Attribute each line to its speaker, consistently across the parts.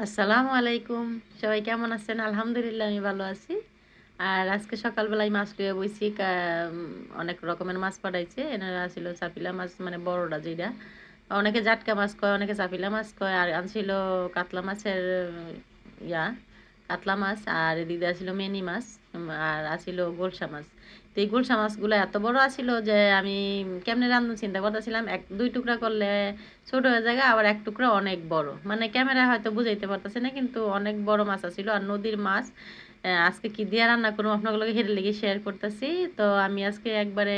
Speaker 1: আসসালামু আলাইকুম। সবাই কেমন আছেন? আলহামদুলিল্লাহ আমি ভালো আছি। আর আজকে সকালবেলায় মাছ লইয়া বইছি। অনেক রকমের মাছ পাঠাইছে। এনারা ছিল চাপিলা মাছ মানে বড়টা যেটা। অনেকে জাটকা মাছ কয়, অনেকে চাপিলা মাছ কয়। আর আনছিল কাতলা মাছের ইয়া কাতলা মাছ। আর এদিকে ছিল মেনি মাছ। আর আছিল গোলসা মাছ। তো এই গোলসা মাছগুলো এত বড় আছিল যে আমি কেমনে রান্ধুন চিন্তা করতেছিলাম। এক দুই টুকরা করলে ছোট হয়ে যায়, আবার এক টুকরা অনেক বড়, মানে ক্যামেরা হয়তো বুঝাইতে পারতেছে না, কিন্তু অনেক বড় মাছ আছিল আর নদীর মাছ। আজকে কি দিয়ে রান্না করবো আপনার লগে হেরে লেগে শেয়ার করতেছি। তো আমি আজকে একবারে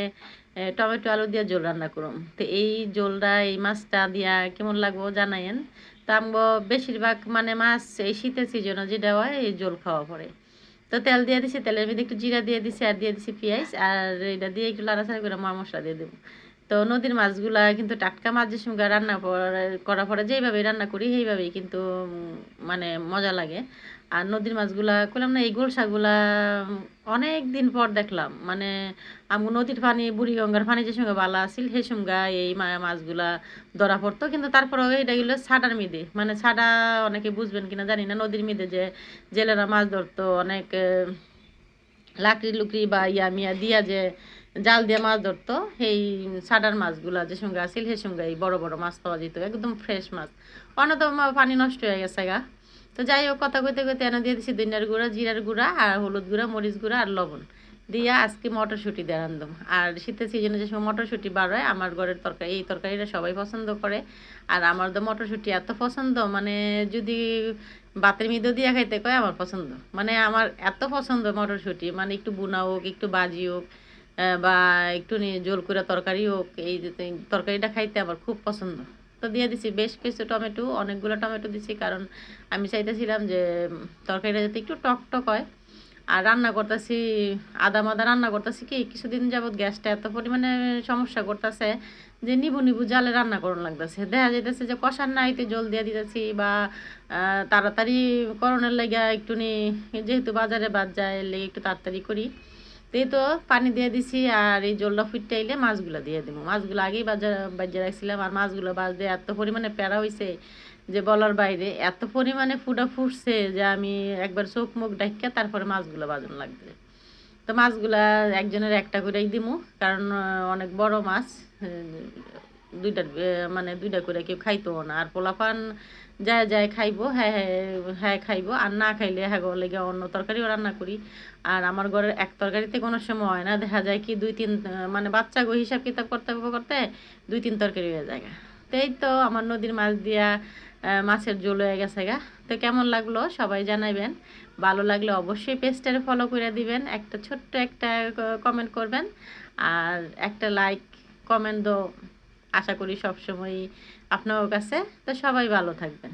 Speaker 1: টমেটো আলু দিয়ে ঝোল রান্না করুম। তো এই ঝোলটা এই মাছটা দিয়া কেমন লাগবো জানাইন। তো আমগো বেশিরভাগ মানে মাছ এই শীতের সিজনে যেটা হয় এই ঝোল খাওয়া পড়ে। তো তেল দিয়ে দিছি, তেলের মধ্যে একটু জিরা দিয়ে দিছি আর দিয়ে দিছি পেঁয়াজ, আর এটা দিয়ে একটু লাড়াচাড়া করে মা মশলা দিয়ে দেবো। তো নদীর মাছগুলা কিন্তু টাটকা মাছ যে সঙ্গে রান্না করার পরে যেইভাবে রান্না করি সেইভাবেই কিন্তু মানে মজা লাগে। আর নদীর মাছগুলা করলাম না, এই গোলসাগুলা অনেক দিন পর দেখলাম। মানে আমি নদীর পানি বুড়িগঙ্গার পানি যে সঙ্গে বালা আছিল সেই সঙ্গে এই মাছগুলা ধরা পড়তো, কিন্তু তারপরেও এটা গেলো ছাড়ার মিদে, মানে ছাড়া অনেকে বুঝবেন কিনা জানি না। নদীর মিদে যে জেলেরা মাছ ধরতো অনেক লাকড়ি লুকড়ি বা ইয়া মিয়া দিয়া যে জাল দিয়ে মাছ ধরতো, সেই সাডার মাছগুলা যে সঙ্গে আসিল সেই সঙ্গে এই বড় বড় মাছ পাওয়া যেত, একদম ফ্রেশ মাছ। অন্যতম পানি নষ্ট হয়ে গেছে গা। তো যাই হোক, কথা কইতে কইতে এনে দিয়ে দিছি ধনিয়ার গুঁড়া, জিরার গুঁড়া আর হলুদ গুঁড়া, মরিচ গুঁড়া আর লবণ দিয়া আজকে মটরশুঁটি দিয়ে রান্ধম। আর শীতের সিজনে যে সময় মটরশুঁটি বার হয়, আমার ঘরের তরকারি এই তরকারিটা সবাই পছন্দ করে। আর আমার তো মটরশুঁটি এত পছন্দ, মানে যদি ভাতের মধ্যে দিয়ে খাইতে কয় আমার পছন্দ। মানে আমার এত পছন্দ মটরশুঁটি, মানে একটু বুনা হোক, একটু বাজি হোক, বা একটু জোল করে তরকারি হোক, এই যে তরকারিটা খাইতে আমার খুব পছন্দ। তো দিয়ে দিছি বেশ কিছু টমেটো, অনেকগুলো টমেটো দিছি, কারণ আমি চাইতেছিলাম যে তরকারিটা যাতে একটু টক টক হয়। আর রান্না করতেছি আদা মাদা রান্না করতেছি কি কিছুদিন যাবৎ গ্যাসটা এত পরিমাণে সমস্যা করতেছে যে নিবু নিবু জালে রান্না করুন লাগতেছে। দেখা যাইতেছে যে কষার নাইতে জল দিয়ে দিতেছি, বা তাড়াতাড়ি করণের লেগে একটু যেহেতু বাজারে বাদ যায় লেগে একটু তাড়াতাড়ি করি। তো এই তো পানি দিয়ে দিছি, আর এই জলটা ফুটতে এলে মাছগুলো দিয়ে দেবো। মাছগুলো আগেই বাজার রাখছিলাম, আর মাছগুলো বাজতে এত পরিমাণে প্যারা হয়েছে যে বলার বাইরে। এত পরিমাণে ফুটা ফুটছে যে আমি একবার চোখ মুখ ডাক্কা তারপরে মাছগুলো বাজানো লাগবে। তো মাছগুলা একজনের একটা করেই দিমু, কারণ অনেক বড় মাছ। দুইটা মানে দুইটা করে কেউ খাইতো না। আর পোলাপান যায় যায় খাইবো, হ্যাঁ হ্যাঁ হ্যাঁ খাইবো, আর না খাইলে হ্যাঁ লেগে অন্য তরকারিও রান্না করি। আর আমার ঘরের এক তরকারিতে কোনো সময় হয় না, দেখা যায় কি দুই তিন মানে বাচ্চা গো হিসাব কিতাব করতে করতে দুই তিন তরকারি হয়ে যায়। তো এই তো আমার নদীর মাছ দিয়া মাছের ঝোল হয়ে গেছে গা। তো কেমন লাগলো সবাই জানাইবেন। ভালো লাগলে অবশ্যই পেজটারে ফলো করে দিবেন, একটা ছোট্ট একটা কমেন্ট করবেন, আর একটা লাইক কমেন্ট আশা করি সবসময়ই আপনার কাছে। তো সবাই ভালো থাকবেন।